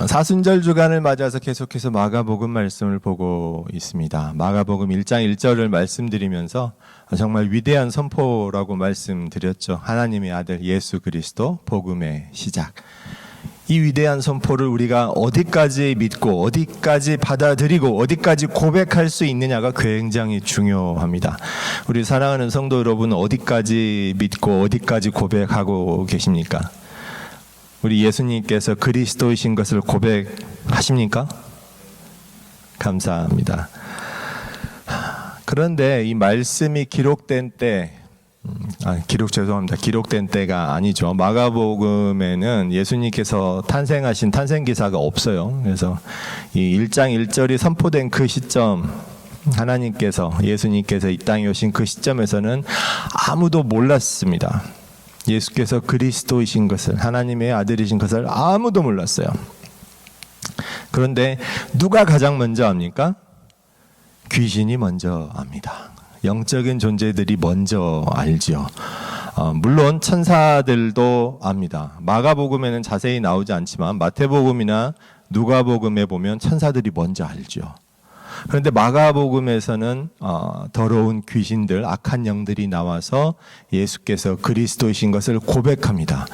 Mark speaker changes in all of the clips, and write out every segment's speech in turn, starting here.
Speaker 1: 사순절 주간을 맞아서 계속해서 마가복음 말씀을 보고 있습니다. 마가복음 1장 1절을 말씀드리면서 정말 위대한 선포라고 말씀드렸죠. 하나님의 아들 예수 그리스도 복음의 시작. 이 위대한 선포를 우리가 어디까지 믿고 어디까지 받아들이고 어디까지 고백할 수 있느냐가 굉장히 중요합니다. 우리 사랑하는 성도 여러분, 어디까지 믿고 어디까지 고백하고 계십니까? 우리 예수님께서 그리스도이신 것을 고백하십니까? 감사합니다. 그런데 이 말씀이 기록된 때, 기록된 때가 아니죠. 마가복음에는 예수님께서 탄생하신 탄생기사가 없어요. 그래서 이 1장 1절이 선포된 그 시점, 예수님께서 이 땅에 오신 그 시점에서는 아무도 몰랐습니다. 예수께서 그리스도이신 것을, 하나님의 아들이신 것을 아무도 몰랐어요. 그런데 누가 가장 먼저 압니까? 귀신이 먼저 압니다. 영적인 존재들이 먼저 알지요. 물론 천사들도 압니다. 마가복음에는 자세히 나오지 않지만 마태복음이나 누가복음에 보면 천사들이 먼저 알죠. 그런데 마가복음에서는 더러운 귀신들, 악한 영들이 나와서 예수께서 그리스도이신 것을 고백합니다.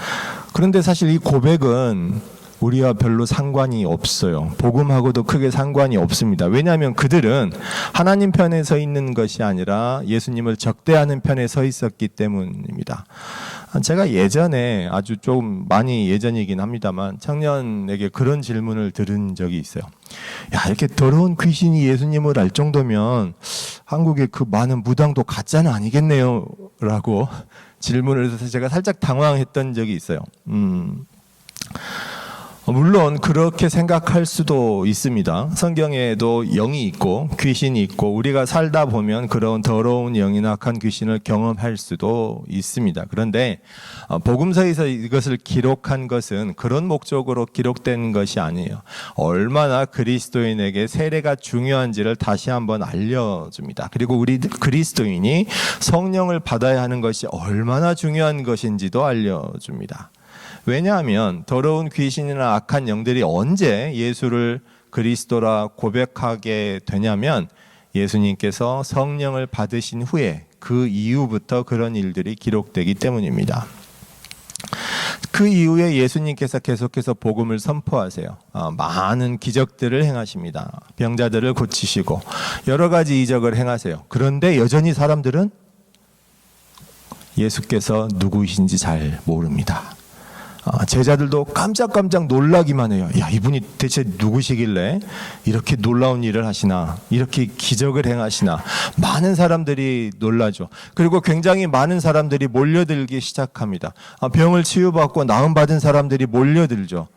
Speaker 1: 그런데 사실 이 고백은 우리와 별로 상관이 없어요. 복음하고도 크게 상관이 없습니다. 왜냐하면 그들은 하나님 편에 서 있는 것이 아니라 예수님을 적대하는 편에 서 있었기 때문입니다. 제가 예전에 아주 좀 많이 예전이긴 합니다만 청년에게 그런 질문을 들은 적이 있어요. 야, 이렇게 더러운 귀신이 예수님을 알 정도면 한국의 그 많은 무당도 가짜는 아니겠네요 라고 질문을 해서 제가 살짝 당황했던 적이 있어요. 물론 그렇게 생각할 수도 있습니다. 성경에도 영이 있고 귀신이 있고 우리가 살다 보면 그런 더러운 영이나 악한 귀신을 경험할 수도 있습니다. 그런데 복음서에서 이것을 기록한 것은 그런 목적으로 기록된 것이 아니에요. 얼마나 그리스도인에게 세례가 중요한지를 다시 한번 알려줍니다. 그리고 우리 그리스도인이 성령을 받아야 하는 것이 얼마나 중요한 것인지도 알려줍니다. 왜냐하면 더러운 귀신이나 악한 영들이 언제 예수를 그리스도라 고백하게 되냐면 예수님께서 성령을 받으신 후에 그 이후부터 그런 일들이 기록되기 때문입니다. 그 이후에 예수님께서 계속해서 복음을 선포하세요. 많은 기적들을 행하십니다. 병자들을 고치시고 여러 가지 이적을 행하세요. 그런데 여전히 사람들은 예수께서 누구이신지 잘 모릅니다. 제자들도 깜짝깜짝 놀라기만 해요. 야, 이분이 대체 누구시길래 이렇게 놀라운 일을 하시나, 이렇게 기적을 행하시나. 많은 사람들이 놀라죠. 그리고 굉장히 많은 사람들이 몰려들기 시작합니다. 병을 치유받고 나음받은 사람들이 몰려들죠.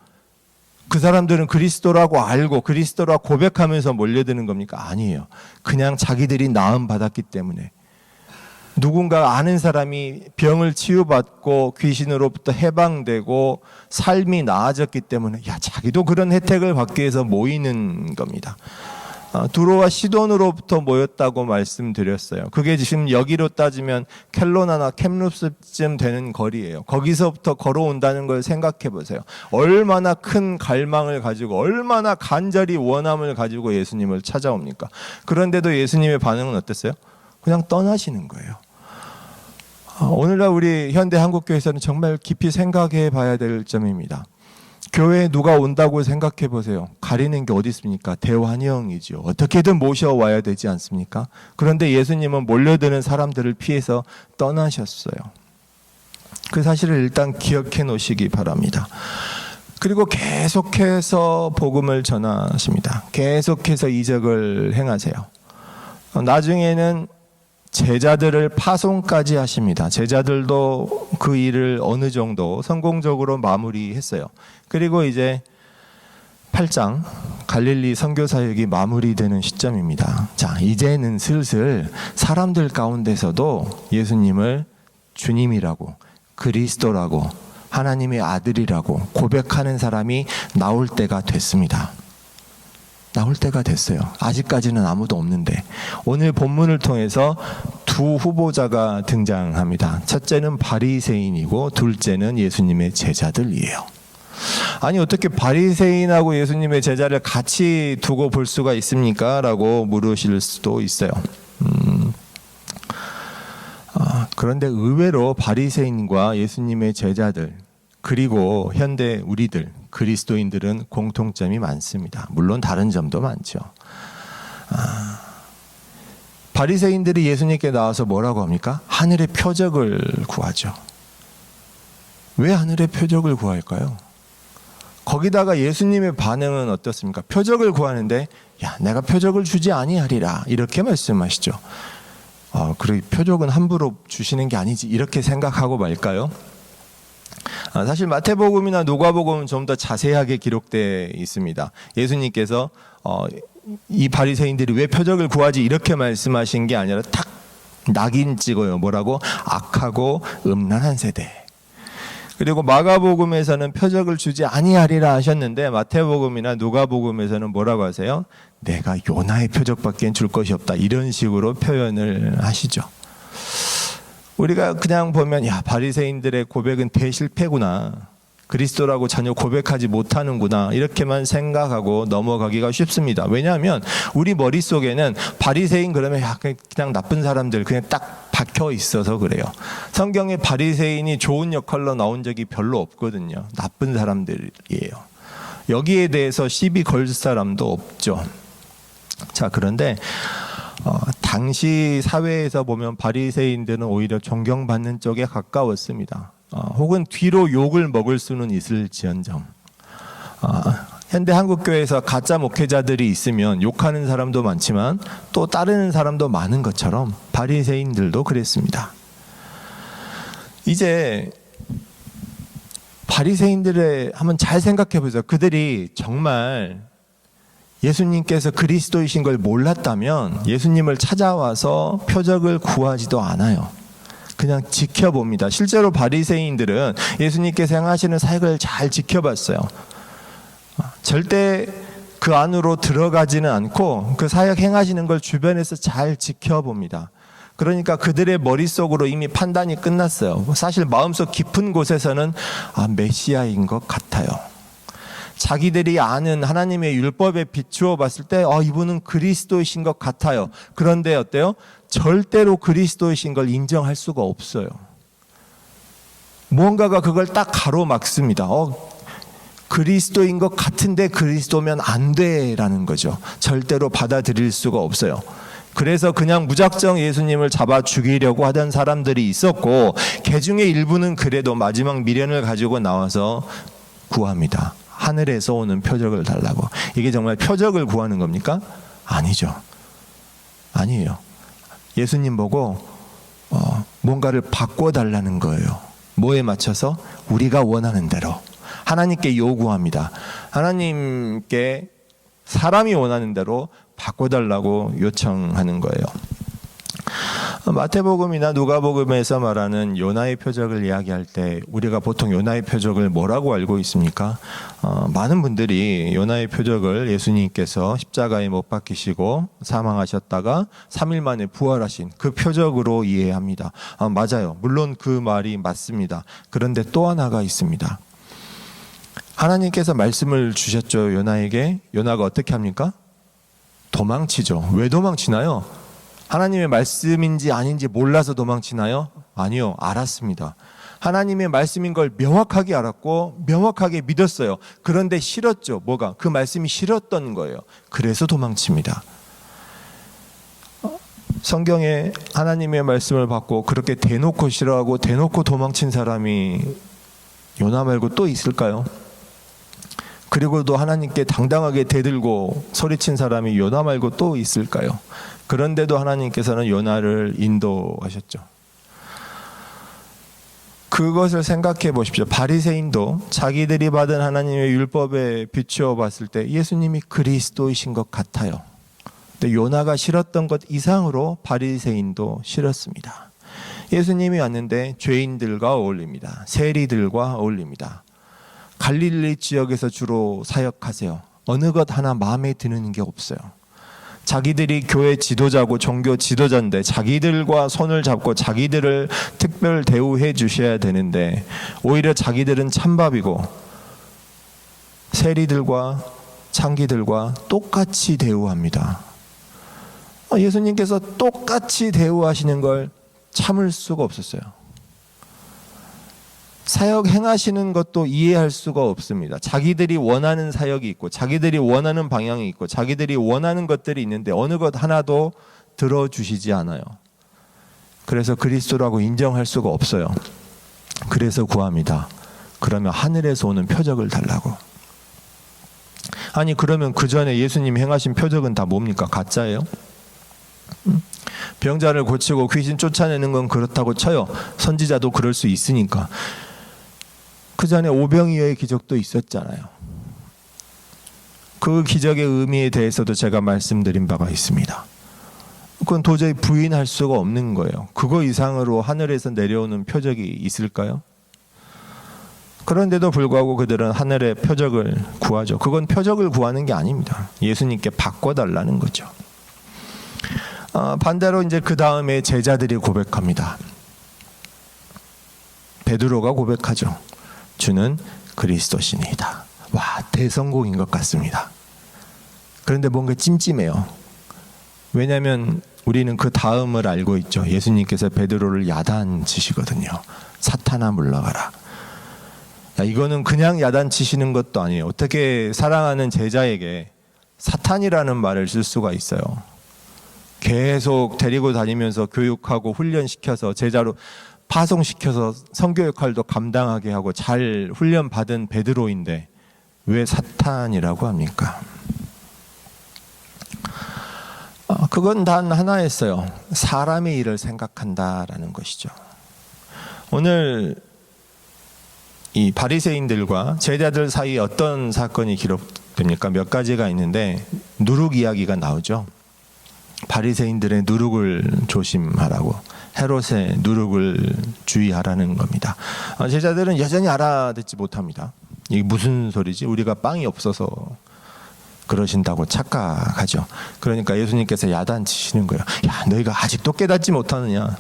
Speaker 1: 그 사람들은 그리스도라고 알고 그리스도라 고백하면서 몰려드는 겁니까? 아니에요. 그냥 자기들이 나음받았기 때문에. 누군가 아는 사람이 병을 치유받고 귀신으로부터 해방되고 삶이 나아졌기 때문에 자기도 그런 혜택을 받기 위해서 모이는 겁니다. 두로와 시돈으로부터 모였다고 말씀드렸어요. 그게 지금 여기로 따지면 켈로나나 캠루스쯤 되는 거리예요. 거기서부터 걸어온다는 걸 생각해 보세요. 얼마나 큰 갈망을 가지고 얼마나 간절히 원함을 가지고 예수님을 찾아옵니까? 그런데도 예수님의 반응은 어땠어요? 그냥 떠나시는 거예요. 오늘날 우리 현대 한국교회에서는 정말 깊이 생각해 봐야 될 점입니다. 교회에 누가 온다고 생각해 보세요. 가리는 게 어디 있습니까? 대환영이죠. 어떻게든 모셔와야 되지 않습니까? 그런데 예수님은 몰려드는 사람들을 피해서 떠나셨어요. 그 사실을 일단 기억해 놓으시기 바랍니다. 그리고 계속해서 복음을 전하십니다. 계속해서 이적을 행하세요. 나중에는 제자들을 파송까지 하십니다. 제자들도 그 일을 어느 정도 성공적으로 마무리했어요. 그리고 이제 8장 갈릴리 선교 사역이 마무리되는 시점입니다. 자, 이제는 슬슬 사람들 가운데서도 예수님을 주님이라고, 그리스도라고, 하나님의 아들이라고 고백하는 사람이 나올 때가 됐습니다. 나올 때가 됐어요. 아직까지는 아무도 없는데 오늘 본문을 통해서 두 후보자가 등장합니다. 첫째는 바리새인이고 둘째는 예수님의 제자들이에요. 아니 어떻게 바리새인하고 예수님의 제자를 같이 두고 볼 수가 있습니까? 라고 물으실 수도 있어요. 그런데 의외로 바리새인과 예수님의 제자들 그리고 현대 우리들 그리스도인들은 공통점이 많습니다. 물론 다른 점도 많죠. 바리새인들이 예수님께 나와서 뭐라고 합니까? 하늘의 표적을 구하죠. 왜 하늘의 표적을 구할까요? 거기다가 예수님의 반응은 어떻습니까? 표적을 구하는데 야 내가 표적을 주지 아니하리라 이렇게 말씀하시죠. 그래 표적은 함부로 주시는 게 아니지 이렇게 생각하고 말까요? 사실 마태복음이나 누가복음은 좀 더 자세하게 기록되어 있습니다. 예수님께서 이 바리새인들이 왜 표적을 구하지 이렇게 말씀하신 게 아니라 탁 낙인 찍어요. 뭐라고? 악하고 음란한 세대. 그리고 마가복음에서는 표적을 주지 아니하리라 하셨는데 마태복음이나 누가복음에서는 뭐라고 하세요? 내가 요나의 표적밖에 줄 것이 없다 이런 식으로 표현을 하시죠. 우리가 그냥 보면 야 바리새인들의 고백은 대실패구나, 그리스도라고 전혀 고백하지 못하는구나 이렇게만 생각하고 넘어가기가 쉽습니다. 왜냐하면 우리 머릿속에는 바리새인 그러면 그냥 나쁜 사람들 그냥 딱 박혀 있어서 그래요. 성경에 바리새인이 좋은 역할로 나온 적이 별로 없거든요. 나쁜 사람들이에요. 여기에 대해서 시비 걸 사람도 없죠. 자 그런데 당시 사회에서 보면 바리새인들은 오히려 존경받는 쪽에 가까웠습니다. 혹은 뒤로 욕을 먹을 수는 있을지언정 현대 한국교회에서 가짜 목회자들이 있으면 욕하는 사람도 많지만 또 따르는 사람도 많은 것처럼 바리새인들도 그랬습니다. 이제 바리새인들의 한번 잘 생각해 보세요. 그들이 정말 예수님께서 그리스도이신 걸 몰랐다면 예수님을 찾아와서 표적을 구하지도 않아요. 그냥 지켜봅니다. 실제로 바리새인들은 예수님께서 행하시는 사역을 잘 지켜봤어요. 절대 그 안으로 들어가지는 않고 그 사역 행하시는 걸 주변에서 잘 지켜봅니다. 그러니까 그들의 머릿속으로 이미 판단이 끝났어요. 사실 마음속 깊은 곳에서는 메시아인 것 같아요. 자기들이 아는 하나님의 율법에 비추어 봤을 때 이분은 그리스도이신 것 같아요. 그런데 어때요? 절대로 그리스도이신 걸 인정할 수가 없어요. 무언가가 그걸 딱 가로막습니다. 그리스도인 것 같은데 그리스도면 안 돼라는 거죠. 절대로 받아들일 수가 없어요. 그래서 그냥 무작정 예수님을 잡아 죽이려고 하던 사람들이 있었고 그 중에 일부는 그래도 마지막 미련을 가지고 나와서 구합니다. 하늘에서 오는 표적을 달라고. 이게 정말 표적을 구하는 겁니까? 아니죠. 아니에요. 예수님 보고 뭔가를 바꿔달라는 거예요. 뭐에 맞춰서? 우리가 원하는 대로 하나님께 요구합니다. 하나님께 사람이 원하는 대로 바꿔달라고 요청하는 거예요. 마태복음이나 누가복음에서 말하는 요나의 표적을 이야기할 때 우리가 보통 요나의 표적을 뭐라고 알고 있습니까? 많은 분들이 요나의 표적을 예수님께서 십자가에 못 박히시고 사망하셨다가 3일 만에 부활하신 그 표적으로 이해합니다. 맞아요. 물론 그 말이 맞습니다. 그런데 또 하나가 있습니다. 하나님께서 말씀을 주셨죠. 요나에게. 요나가 어떻게 합니까? 도망치죠. 왜 도망치나요? 하나님의 말씀인지 아닌지 몰라서 도망치나요? 아니요. 알았습니다. 하나님의 말씀인 걸 명확하게 알았고 명확하게 믿었어요. 그런데 싫었죠. 뭐가? 그 말씀이 싫었던 거예요. 그래서 도망칩니다. 성경에 하나님의 말씀을 받고 그렇게 대놓고 싫어하고 대놓고 도망친 사람이 요나 말고 또 있을까요? 그리고도 하나님께 당당하게 대들고 소리친 사람이 요나 말고 또 있을까요? 그런데도 하나님께서는 요나를 인도하셨죠. 그것을 생각해 보십시오. 바리새인도 자기들이 받은 하나님의 율법에 비추어 봤을 때 예수님이 그리스도이신 것 같아요. 근데 요나가 싫었던 것 이상으로 바리새인도 싫었습니다. 예수님이 왔는데 죄인들과 어울립니다. 세리들과 어울립니다. 갈릴리 지역에서 주로 사역하세요. 어느 것 하나 마음에 드는 게 없어요. 자기들이 교회 지도자고 종교 지도자인데 자기들과 손을 잡고 자기들을 특별 대우해 주셔야 되는데 오히려 자기들은 찬밥이고 세리들과 창기들과 똑같이 대우합니다. 예수님께서 똑같이 대우하시는 걸 참을 수가 없었어요. 사역 행하시는 것도 이해할 수가 없습니다. 자기들이 원하는 사역이 있고 자기들이 원하는 방향이 있고 자기들이 원하는 것들이 있는데 어느 것 하나도 들어주시지 않아요. 그래서 그리스도라고 인정할 수가 없어요. 그래서 구합니다. 그러면 하늘에서 오는 표적을 달라고. 아니 그러면 그 전에 예수님 행하신 표적은 다 뭡니까? 가짜예요? 병자를 고치고 귀신 쫓아내는 건 그렇다고 쳐요. 선지자도 그럴 수 있으니까. 그 전에 오병이어의 기적도 있었잖아요. 그 기적의 의미에 대해서도 제가 말씀드린 바가 있습니다. 그건 도저히 부인할 수가 없는 거예요. 그거 이상으로 하늘에서 내려오는 표적이 있을까요? 그런데도 불구하고 그들은 하늘의 표적을 구하죠. 그건 표적을 구하는 게 아닙니다. 예수님께 바꿔달라는 거죠. 반대로 이제 그 다음에 제자들이 고백합니다. 베드로가 고백하죠. 주는 그리스도시니이다. 와, 대성공인 것 같습니다. 그런데 뭔가 찜찜해요. 왜냐하면 우리는 그 다음을 알고 있죠. 예수님께서 베드로를 야단치시거든요. 사탄아 물러가라. 이거는 그냥 야단치시는 것도 아니에요. 어떻게 사랑하는 제자에게 사탄이라는 말을 쓸 수가 있어요. 계속 데리고 다니면서 교육하고 훈련시켜서 제자로 파송시켜서 선교 역할도 감당하게 하고 잘 훈련받은 베드로인데 왜 사탄이라고 합니까? 그건 단 하나였어요. 사람의 일을 생각한다라는 것이죠. 오늘 이 바리새인들과 제자들 사이에 어떤 사건이 기록됩니까? 몇 가지가 있는데 누룩 이야기가 나오죠. 바리새인들의 누룩을 조심하라고, 헤롯의 누룩을 주의하라는 겁니다. 제자들은 여전히 알아듣지 못합니다. 이게 무슨 소리지? 우리가 빵이 없어서 그러신다고 착각하죠. 그러니까 예수님께서 야단치시는 거예요. 야, 너희가 아직도 깨닫지 못하느냐?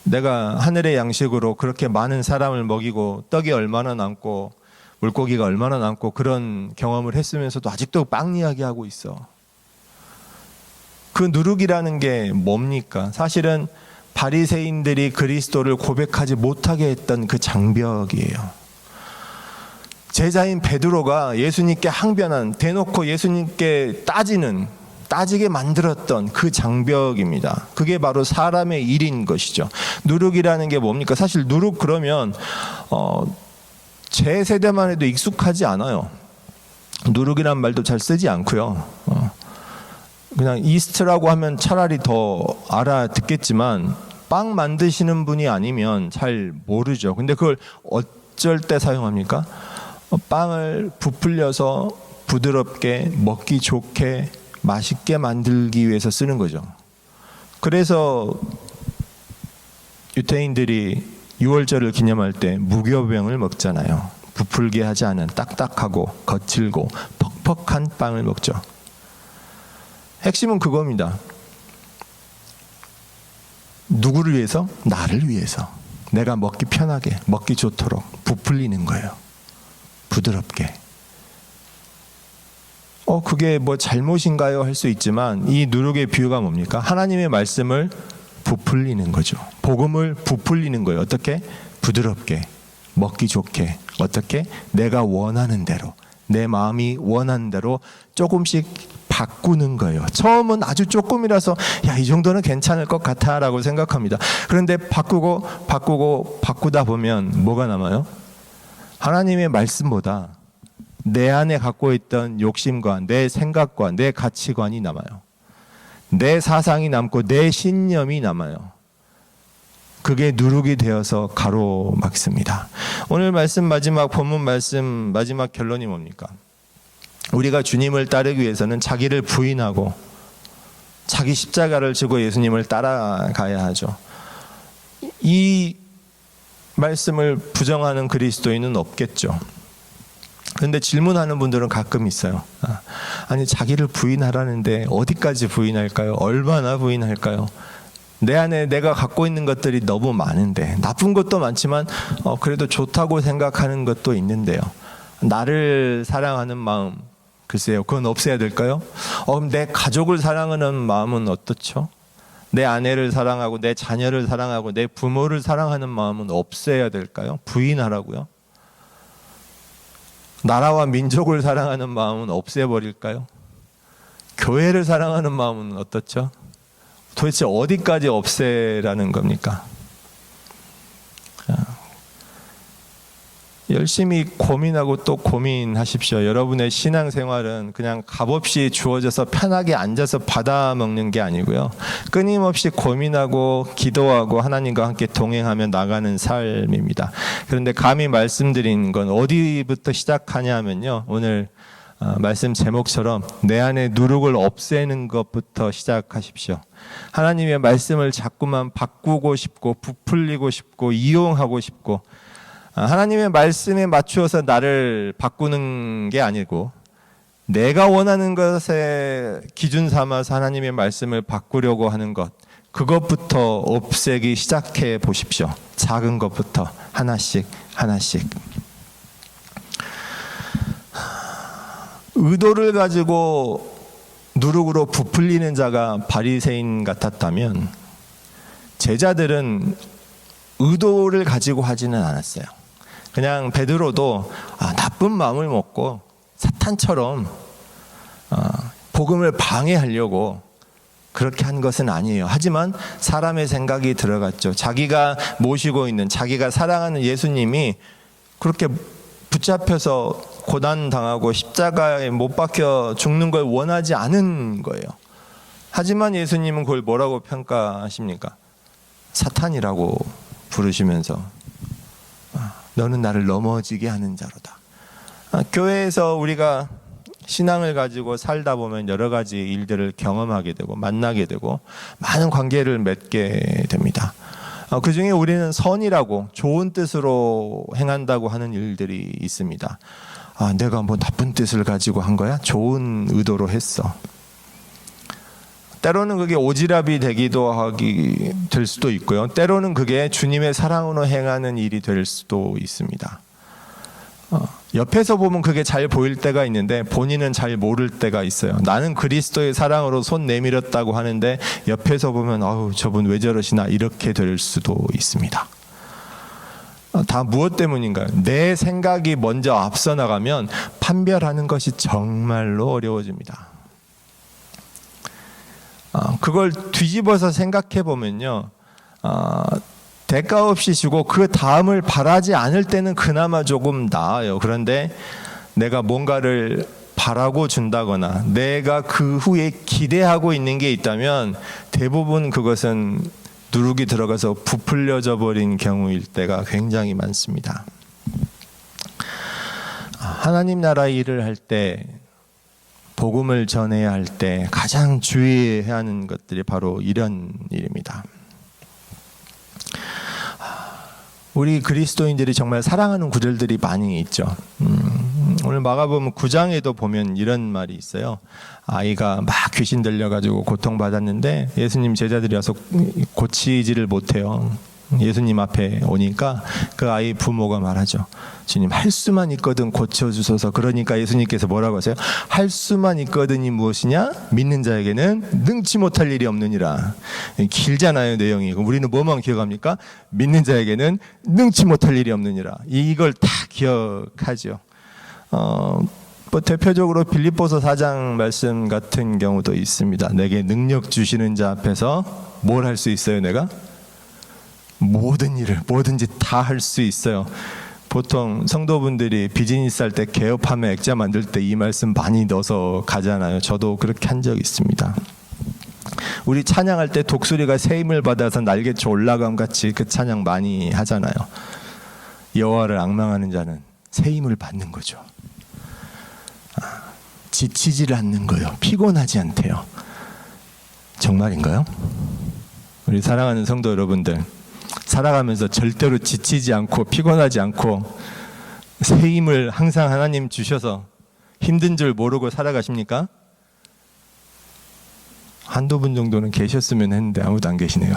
Speaker 1: 내가 하늘의 양식으로 그렇게 많은 사람을 먹이고 떡이 얼마나 남고 물고기가 얼마나 남고 그런 경험을 했으면서도 아직도 빵 이야기하고 있어. 그 누룩이라는 게 뭡니까? 사실은 바리새인들이 그리스도를 고백하지 못하게 했던 그 장벽이에요. 제자인 베드로가 예수님께 항변한, 대놓고 예수님께 따지게 만들었던 그 장벽입니다. 그게 바로 사람의 일인 것이죠. 누룩이라는 게 뭡니까? 사실 누룩 그러면 제 세대만 해도 익숙하지 않아요. 누룩이란 말도 잘 쓰지 않고요. 그냥 이스트라고 하면 차라리 더 알아듣겠지만 빵 만드시는 분이 아니면 잘 모르죠. 근데 그걸 어쩔 때 사용합니까? 빵을 부풀려서 부드럽게 먹기 좋게 맛있게 만들기 위해서 쓰는 거죠. 그래서 유대인들이 유월절을 기념할 때 무교병을 먹잖아요. 부풀게 하지 않은 딱딱하고 거칠고 퍽퍽한 빵을 먹죠. 핵심은 그겁니다. 누구를 위해서? 나를 위해서. 내가 먹기 편하게, 먹기 좋도록 부풀리는 거예요. 부드럽게. 그게 뭐 잘못인가요? 할 수 있지만 이 누룩의 비유가 뭡니까? 하나님의 말씀을 부풀리는 거죠. 복음을 부풀리는 거예요. 어떻게? 부드럽게, 먹기 좋게. 어떻게? 내가 원하는 대로, 내 마음이 원하는 대로 조금씩 바꾸는 거예요. 처음은 아주 조금이라서 야, 이 정도는 괜찮을 것 같아 라고 생각합니다. 그런데 바꾸다 보면 뭐가 남아요? 하나님의 말씀보다 내 안에 갖고 있던 욕심과 내 생각과 내 가치관이 남아요. 내 사상이 남고 내 신념이 남아요. 그게 누룩이 되어서 가로막습니다. 오늘 말씀 본문 말씀 마지막 결론이 뭡니까? 우리가 주님을 따르기 위해서는 자기를 부인하고 자기 십자가를 지고 예수님을 따라가야 하죠. 이 말씀을 부정하는 그리스도인은 없겠죠. 그런데 질문하는 분들은 가끔 있어요. 아니, 자기를 부인하라는데 어디까지 부인할까요? 얼마나 부인할까요? 내 안에 내가 갖고 있는 것들이 너무 많은데, 나쁜 것도 많지만 그래도 좋다고 생각하는 것도 있는데요. 나를 사랑하는 마음, 글쎄요, 그건 없애야 될까요? 그럼 내 가족을 사랑하는 마음은 어떻죠? 내 아내를 사랑하고 내 자녀를 사랑하고 내 부모를 사랑하는 마음은 없애야 될까요? 부인하라고요? 나라와 민족을 사랑하는 마음은 없애버릴까요? 교회를 사랑하는 마음은 어떻죠? 도대체 어디까지 없애라는 겁니까? 열심히 고민하고 또 고민하십시오. 여러분의 신앙생활은 그냥 값없이 주어져서 편하게 앉아서 받아먹는 게 아니고요. 끊임없이 고민하고 기도하고 하나님과 함께 동행하며 나가는 삶입니다. 그런데 감히 말씀드린 건 어디부터 시작하냐 하면요. 오늘 말씀 제목처럼 내 안에 누룩을 없애는 것부터 시작하십시오. 하나님의 말씀을 자꾸만 바꾸고 싶고 부풀리고 싶고 이용하고 싶고 하나님의 말씀에 맞추어서 나를 바꾸는 게 아니고 내가 원하는 것에 기준 삼아서 하나님의 말씀을 바꾸려고 하는 것, 그것부터 없애기 시작해 보십시오. 작은 것부터 하나씩 하나씩. 의도를 가지고 누룩으로 부풀리는 자가 바리새인 같았다면 제자들은 의도를 가지고 하지는 않았어요. 그냥 베드로도 나쁜 마음을 먹고 사탄처럼 복음을 방해하려고 그렇게 한 것은 아니에요. 하지만 사람의 생각이 들어갔죠. 자기가 모시고 있는, 자기가 사랑하는 예수님이 그렇게 붙잡혀서 고난당하고 십자가에 못 박혀 죽는 걸 원하지 않은 거예요. 하지만 예수님은 그걸 뭐라고 평가하십니까? 사탄이라고 부르시면서 너는 나를 넘어지게 하는 자로다. 교회에서 우리가 신앙을 가지고 살다 보면 여러 가지 일들을 경험하게 되고 만나게 되고 많은 관계를 맺게 됩니다. 그 중에 우리는 선이라고 좋은 뜻으로 행한다고 하는 일들이 있습니다. 내가 뭐 나쁜 뜻을 가지고 한 거야? 좋은 의도로 했어. 때로는 그게 오지랖이 되기도 될 수도 있고요. 때로는 그게 주님의 사랑으로 행하는 일이 될 수도 있습니다. 옆에서 보면 그게 잘 보일 때가 있는데 본인은 잘 모를 때가 있어요. 나는 그리스도의 사랑으로 손 내밀었다고 하는데 옆에서 보면 아우 저분 왜 저러시나 이렇게 될 수도 있습니다. 다 무엇 때문인가요? 내 생각이 먼저 앞서 나가면 판별하는 것이 정말로 어려워집니다. 그걸 뒤집어서 생각해 보면요, 대가 없이 주고 그 다음을 바라지 않을 때는 그나마 조금 나아요. 그런데 내가 뭔가를 바라고 준다거나 내가 그 후에 기대하고 있는 게 있다면 대부분 그것은 누룩이 들어가서 부풀려져 버린 경우일 때가 굉장히 많습니다. 하나님 나라 일을 할 때, 복음을 전해야 할 때 가장 주의해야 하는 것들이 바로 이런 일입니다. 우리 그리스도인들이 정말 사랑하는 구절들이 많이 있죠. 오늘 마가복음 9장에도 보면 이런 말이 있어요. 아이가 막 귀신 들려가지고 고통받았는데 예수님 제자들이 와서 고치지를 못해요. 예수님 앞에 오니까 그 아이 부모가 말하죠. 주님, 할 수만 있거든 고쳐주소서. 그러니까 예수님께서 뭐라고 하세요? 할 수만 있거든이 무엇이냐? 믿는 자에게는 능치 못할 일이 없느니라. 길잖아요, 내용이. 우리는 뭐만 기억합니까? 믿는 자에게는 능치 못할 일이 없느니라. 이걸 다 기억하죠. 뭐 대표적으로 빌립보서 4장 말씀 같은 경우도 있습니다. 내게 능력 주시는 자 앞에서 뭘 할 수 있어요, 내가? 모든 일을 뭐든지 다 할 수 있어요. 보통 성도분들이 비즈니스 할 때 개업하면 액자 만들 때 이 말씀 많이 넣어서 가잖아요. 저도 그렇게 한 적 있습니다. 우리 찬양할 때 독수리가 새 힘을 받아서 날개쳐 올라감 같이 그 찬양 많이 하잖아요. 여호와를 앙망하는 자는 새 힘을 받는 거죠. 지치지를 않는 거예요. 피곤하지 않대요. 정말인가요? 우리 사랑하는 성도 여러분들, 살아가면서 절대로 지치지 않고 피곤하지 않고 새 힘을 항상 하나님 주셔서 힘든 줄 모르고 살아가십니까? 한두 분 정도는 계셨으면 했는데 아무도 안 계시네요.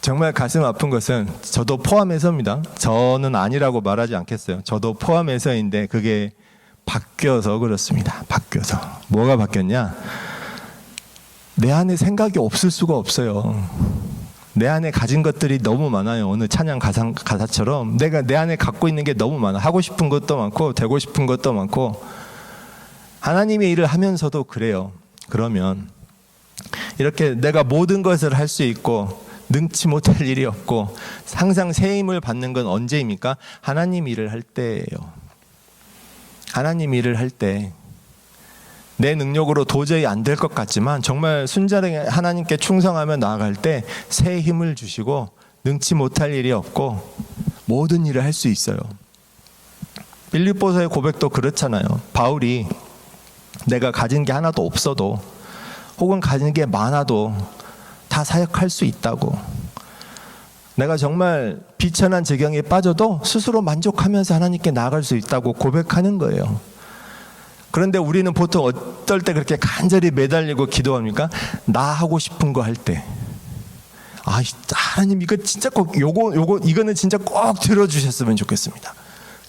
Speaker 1: 정말 가슴 아픈 것은 저도 포함해서입니다. 저는 아니라고 말하지 않겠어요. 저도 포함해서인데 그게 바뀌어서 그렇습니다. 바뀌어서. 뭐가 바뀌었냐? 내 안에 생각이 없을 수가 없어요. 내 안에 가진 것들이 너무 많아요. 오늘 찬양 가사처럼 내가 내 안에 갖고 있는 게 너무 많아. 하고 싶은 것도 많고 되고 싶은 것도 많고 하나님의 일을 하면서도 그래요. 그러면 이렇게 내가 모든 것을 할 수 있고 능치 못할 일이 없고 항상 새 힘을 받는 건 언제입니까? 하나님 일을 할 때예요. 하나님 일을 할 때 내 능력으로 도저히 안 될 것 같지만 정말 순전하게 하나님께 충성하며 나아갈 때 새 힘을 주시고 능치 못할 일이 없고 모든 일을 할 수 있어요. 빌립보서의 고백도 그렇잖아요. 바울이 내가 가진 게 하나도 없어도 혹은 가진 게 많아도 다 사역할 수 있다고. 내가 정말 비천한 지경에 빠져도 스스로 만족하면서 하나님께 나아갈 수 있다고 고백하는 거예요. 그런데 우리는 보통 어떨 때 그렇게 간절히 매달리고 기도합니까? 나 하고 싶은 거 할 때. 아, 하나님 이거 진짜 꼭 이거는 진짜 꼭 들어주셨으면 좋겠습니다.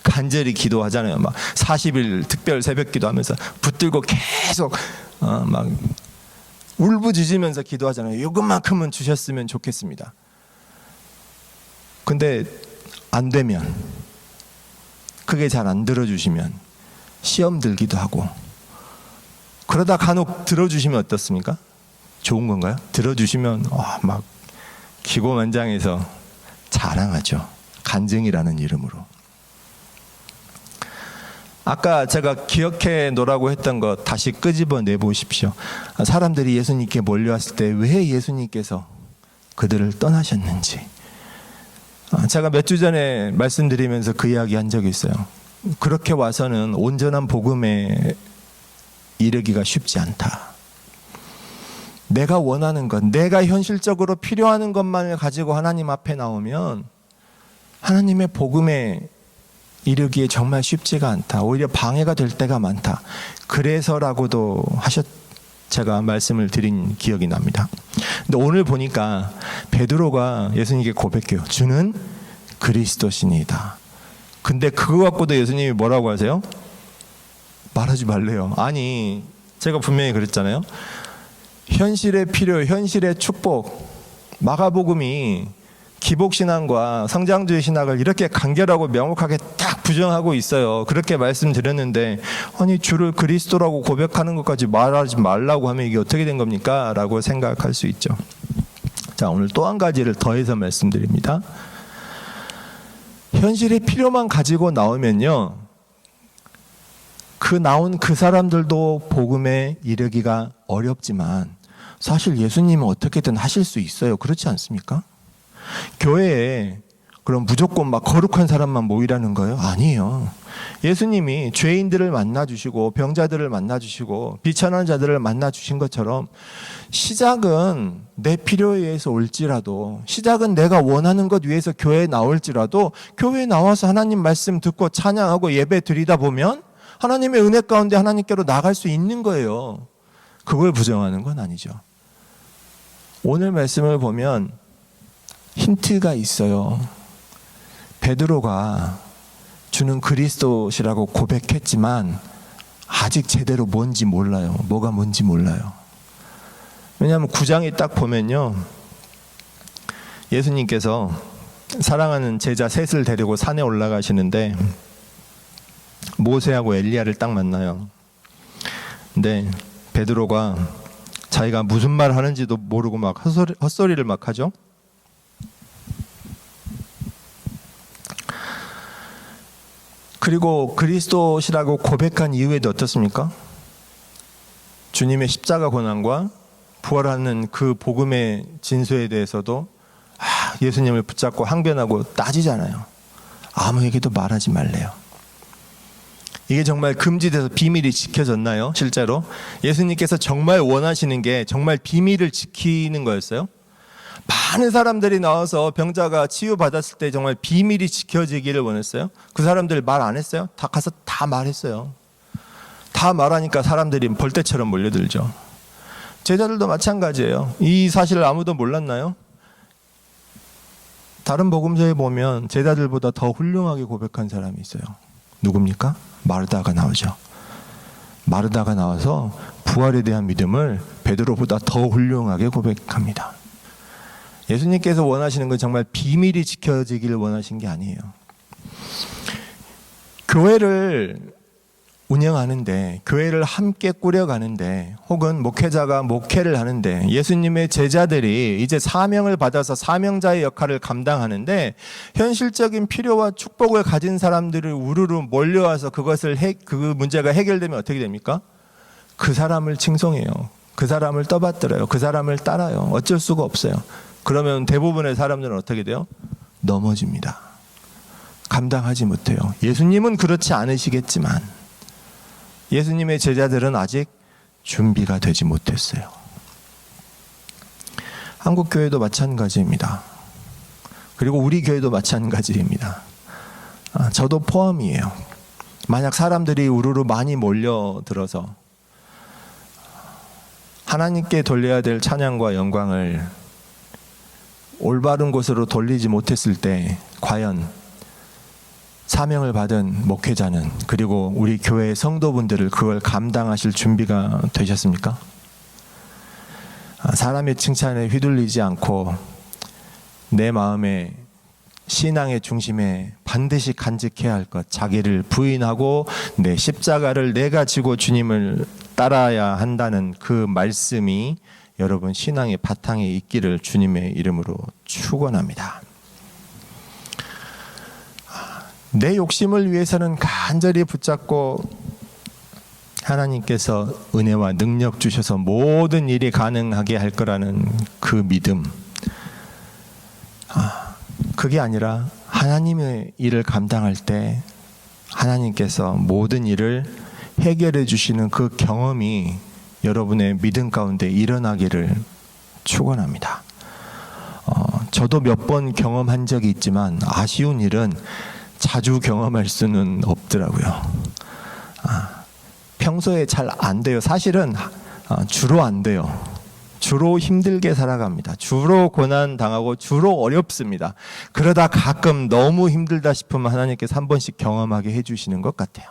Speaker 1: 간절히 기도하잖아요. 막 40일 특별 새벽 기도하면서 붙들고 계속 막 울부짖으면서 기도하잖아요. 이것만큼은 주셨으면 좋겠습니다. 근데 안 되면, 그게 잘 안 들어주시면 시험 들기도 하고, 그러다 간혹 들어주시면 어떻습니까? 좋은 건가요? 들어주시면 막 기고만장해서 자랑하죠. 간증이라는 이름으로. 아까 제가 기억해 놓으라고 했던 거 다시 끄집어내 보십시오. 사람들이 예수님께 몰려왔을 때 왜 예수님께서 그들을 떠나셨는지. 제가 몇 주 전에 말씀드리면서 그 이야기 한 적이 있어요. 그렇게 와서는 온전한 복음에 이르기가 쉽지 않다. 내가 원하는 것, 내가 현실적으로 필요한 것만을 가지고 하나님 앞에 나오면 하나님의 복음에 이르기에 정말 쉽지가 않다. 오히려 방해가 될 때가 많다. 그래서라고도 제가 말씀을 드린 기억이 납니다. 근데 오늘 보니까 베드로가 예수님께 고백해요. 주는 그리스도시니이다. 근데 그거 갖고도 예수님이 뭐라고 하세요? 말하지 말래요. 아니, 제가 분명히 그랬잖아요. 현실의 필요, 현실의 축복, 마가복음이 기복신앙과 성장주의 신학을 이렇게 간결하고 명확하게 딱 부정하고 있어요. 그렇게 말씀드렸는데 아니 주를 그리스도라고 고백하는 것까지 말하지 말라고 하면 이게 어떻게 된 겁니까? 라고 생각할 수 있죠. 자, 오늘 또 한 가지를 더해서 말씀드립니다. 현실의 필요만 가지고 나오면요, 나온 그 사람들도 복음에 이르기가 어렵지만 사실 예수님은 어떻게든 하실 수 있어요. 그렇지 않습니까? 교회에 그럼 무조건 막 거룩한 사람만 모이라는 거예요? 아니에요. 예수님이 죄인들을 만나주시고 병자들을 만나주시고 비천한 자들을 만나주신 것처럼 시작은 내 필요에 의해서 올지라도, 시작은 내가 원하는 것 위해서 교회에 나올지라도 교회에 나와서 하나님 말씀 듣고 찬양하고 예배 드리다 보면 하나님의 은혜 가운데 하나님께로 나갈 수 있는 거예요. 그걸 부정하는 건 아니죠. 오늘 말씀을 보면 힌트가 있어요. 베드로가 주는 그리스도시라고 고백했지만 아직 제대로 뭔지 몰라요. 뭐가 뭔지 몰라요. 왜냐하면 9장에 딱 보면요, 예수님께서 사랑하는 제자 셋을 데리고 산에 올라가시는데 모세하고 엘리야를 딱 만나요. 근데 베드로가 자기가 무슨 말 하는지도 모르고 막 헛소리를 막 하죠. 그리고 그리스도시라고 고백한 이후에도 어떻습니까? 주님의 십자가 고난과 부활하는 그 복음의 진수에 대해서도 예수님을 붙잡고 항변하고 따지잖아요. 아무에게도 말하지 말래요. 이게 정말 금지돼서 비밀이 지켜졌나요? 실제로 예수님께서 정말 원하시는 게 정말 비밀을 지키는 거였어요? 많은 사람들이 나와서 병자가 치유받았을 때 정말 비밀이 지켜지기를 원했어요? 그 사람들 말 안 했어요? 다 가서 다 말했어요. 다 말하니까 사람들이 벌떼처럼 몰려들죠. 제자들도 마찬가지예요. 이 사실을 아무도 몰랐나요? 다른 복음서에 보면 제자들보다 더 훌륭하게 고백한 사람이 있어요. 누굽니까? 마르다가 나오죠. 마르다가 나와서 부활에 대한 믿음을 베드로보다 더 훌륭하게 고백합니다. 예수님께서 원하시는 건 정말 비밀이 지켜지기를 원하신 게 아니에요. 교회를 운영하는데, 교회를 함께 꾸려가는데, 혹은 목회자가 목회를 하는데, 예수님의 제자들이 이제 사명을 받아서 사명자의 역할을 감당하는데, 현실적인 필요와 축복을 가진 사람들을 우르르 몰려와서 그 문제가 해결되면 어떻게 됩니까? 그 사람을 칭송해요. 그 사람을 떠받들어요. 그 사람을 따라요. 어쩔 수가 없어요. 그러면 대부분의 사람들은 어떻게 돼요? 넘어집니다. 감당하지 못해요. 예수님은 그렇지 않으시겠지만 예수님의 제자들은 아직 준비가 되지 못했어요. 한국 교회도 마찬가지입니다. 그리고 우리 교회도 마찬가지입니다. 저도 포함이에요. 만약 사람들이 우르르 많이 몰려들어서 하나님께 돌려야 될 찬양과 영광을 올바른 곳으로 돌리지 못했을 때 과연 사명을 받은 목회자는, 그리고 우리 교회 성도분들을 그걸 감당하실 준비가 되셨습니까? 사람의 칭찬에 휘둘리지 않고 내 마음의 신앙의 중심에 반드시 간직해야 할 것, 자기를 부인하고 내 십자가를 내가 지고 주님을 따라야 한다는 그 말씀이 여러분 신앙의 바탕에 있기를 주님의 이름으로 축원합니다. 내 욕심을 위해서는 간절히 붙잡고 하나님께서 은혜와 능력 주셔서 모든 일이 가능하게 할 거라는 그 믿음, 그게 아니라 하나님의 일을 감당할 때 하나님께서 모든 일을 해결해 주시는 그 경험이 여러분의 믿음 가운데 일어나기를 축원합니다. 저도 몇 번 경험한 적이 있지만 아쉬운 일은 자주 경험할 수는 없더라고요. 평소에 잘 안 돼요. 사실은 주로 안 돼요. 주로 힘들게 살아갑니다. 주로 고난 당하고 주로 어렵습니다. 그러다 가끔 너무 힘들다 싶으면 하나님께서 한 번씩 경험하게 해주시는 것 같아요.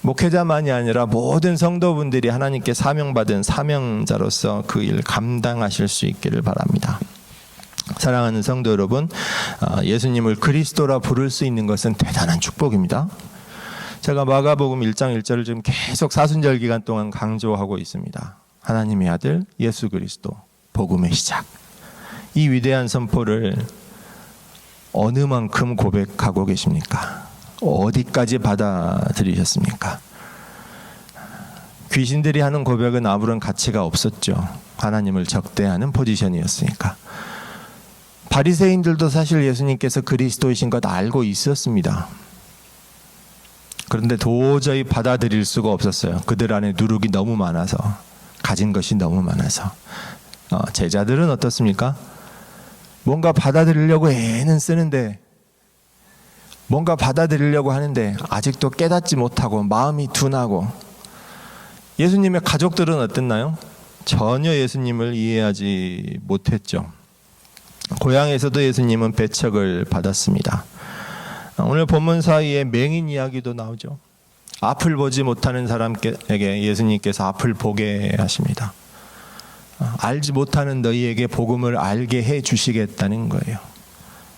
Speaker 1: 목회자만이 아니라 모든 성도분들이 하나님께 사명받은 사명자로서 그 일 감당하실 수 있기를 바랍니다. 사랑하는 성도 여러분, 예수님을 그리스도라 부를 수 있는 것은 대단한 축복입니다. 제가 마가복음 1장 1절을 지금 계속 사순절 기간 동안 강조하고 있습니다. 하나님의 아들 예수 그리스도, 복음의 시작. 이 위대한 선포를 어느 만큼 고백하고 계십니까? 어디까지 받아들이셨습니까? 귀신들이 하는 고백은 아무런 가치가 없었죠. 하나님을 적대하는 포지션이었으니까. 바리새인들도 사실 예수님께서 그리스도이신 것 알고 있었습니다. 그런데 도저히 받아들일 수가 없었어요. 그들 안에 누룩이 너무 많아서, 가진 것이 너무 많아서. 제자들은 어떻습니까? 뭔가 받아들이려고 애는 쓰는데, 뭔가 받아들이려고 하는데 아직도 깨닫지 못하고 마음이 둔하고. 예수님의 가족들은 어땠나요? 전혀 예수님을 이해하지 못했죠. 고향에서도 예수님은 배척을 받았습니다. 오늘 본문 사이에 맹인 이야기도 나오죠. 앞을 보지 못하는 사람에게 예수님께서 앞을 보게 하십니다. 알지 못하는 너희에게 복음을 알게 해 주시겠다는 거예요.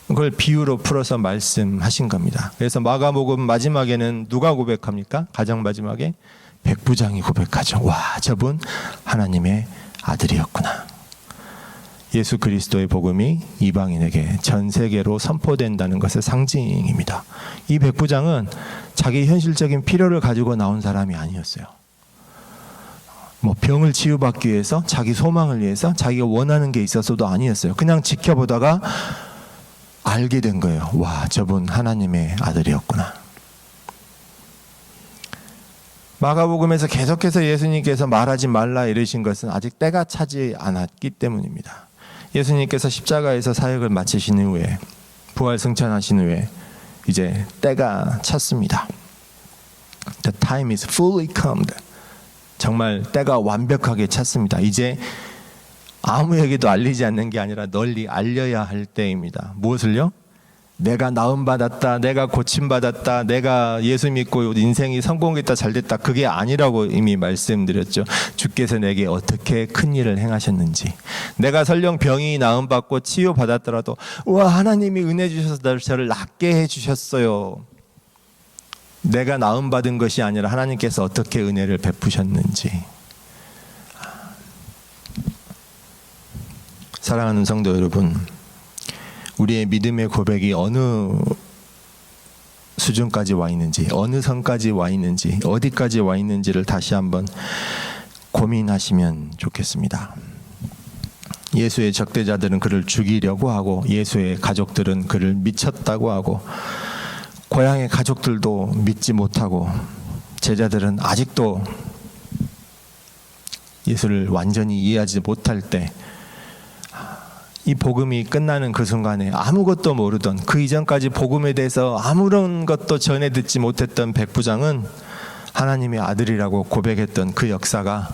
Speaker 1: 그걸 비유로 풀어서 말씀하신 겁니다. 그래서 마가복음 마지막에는 누가 고백합니까? 가장 마지막에 백부장이 고백하죠. 와, 저분 하나님의 아들이었구나. 예수 그리스도의 복음이 이방인에게 전 세계로 선포된다는 것의 상징입니다. 이 백부장은 자기 현실적인 필요를 가지고 나온 사람이 아니었어요. 병을 치유받기 위해서, 자기 소망을 위해서, 자기가 원하는 게 있어서도 아니었어요. 그냥 지켜보다가 알게 된 거예요. 와, 저분 하나님의 아들이었구나. 마가복음에서 계속해서 예수님께서 말하지 말라 이러신 것은 아직 때가 차지 않았기 때문입니다. 예수님께서 십자가에서 사역을 마치신 후에, 부활 승천하신 후에 이제 때가 찼습니다. The time is fully come. 정말 때가 완벽하게 찼습니다. 이제 아무에게도 알리지 않는 게 아니라 널리 알려야 할 때입니다. 무엇을요? 내가 나음받았다, 내가 고침받았다, 내가 예수 믿고 인생이 성공했다, 잘됐다, 그게 아니라고 이미 말씀드렸죠. 주께서 내게 어떻게 큰 일을 행하셨는지. 내가 설령 병이 나음받고 치유받았더라도 와, 하나님이 은혜 주셔서 저를 낫게 해주셨어요. 내가 나음받은 것이 아니라 하나님께서 어떻게 은혜를 베푸셨는지. 사랑하는 성도 여러분, 우리의 믿음의 고백이 어느 수준까지 와 있는지, 어느 선까지 와 있는지, 어디까지 와 있는지를 다시 한번 고민하시면 좋겠습니다. 예수의 적대자들은 그를 죽이려고 하고, 예수의 가족들은 그를 미쳤다고 하고, 고향의 가족들도 믿지 못하고, 제자들은 아직도 예수를 완전히 이해하지 못할 때, 이 복음이 끝나는 그 순간에 아무것도 모르던, 그 이전까지 복음에 대해서 아무런 것도 전해 듣지 못했던 백부장은 하나님의 아들이라고 고백했던 그 역사가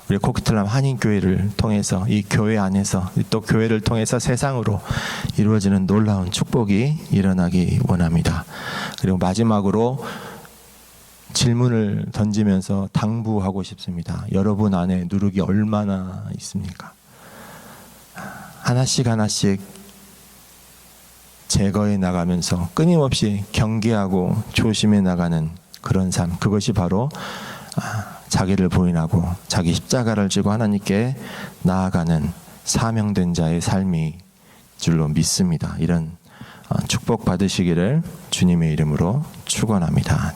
Speaker 1: 우리 코키틀람 한인교회를 통해서, 이 교회 안에서, 또 교회를 통해서 세상으로 이루어지는 놀라운 축복이 일어나기 원합니다. 그리고 마지막으로 질문을 던지면서 당부하고 싶습니다. 여러분 안에 누룩이 얼마나 있습니까? 하나씩 하나씩 제거해 나가면서 끊임없이 경계하고 조심해 나가는 그런 삶, 그것이 바로 자기를 부인하고 자기 십자가를 지고 하나님께 나아가는 사명된 자의 삶이 줄로 믿습니다. 이런 축복 받으시기를 주님의 이름으로 축원합니다.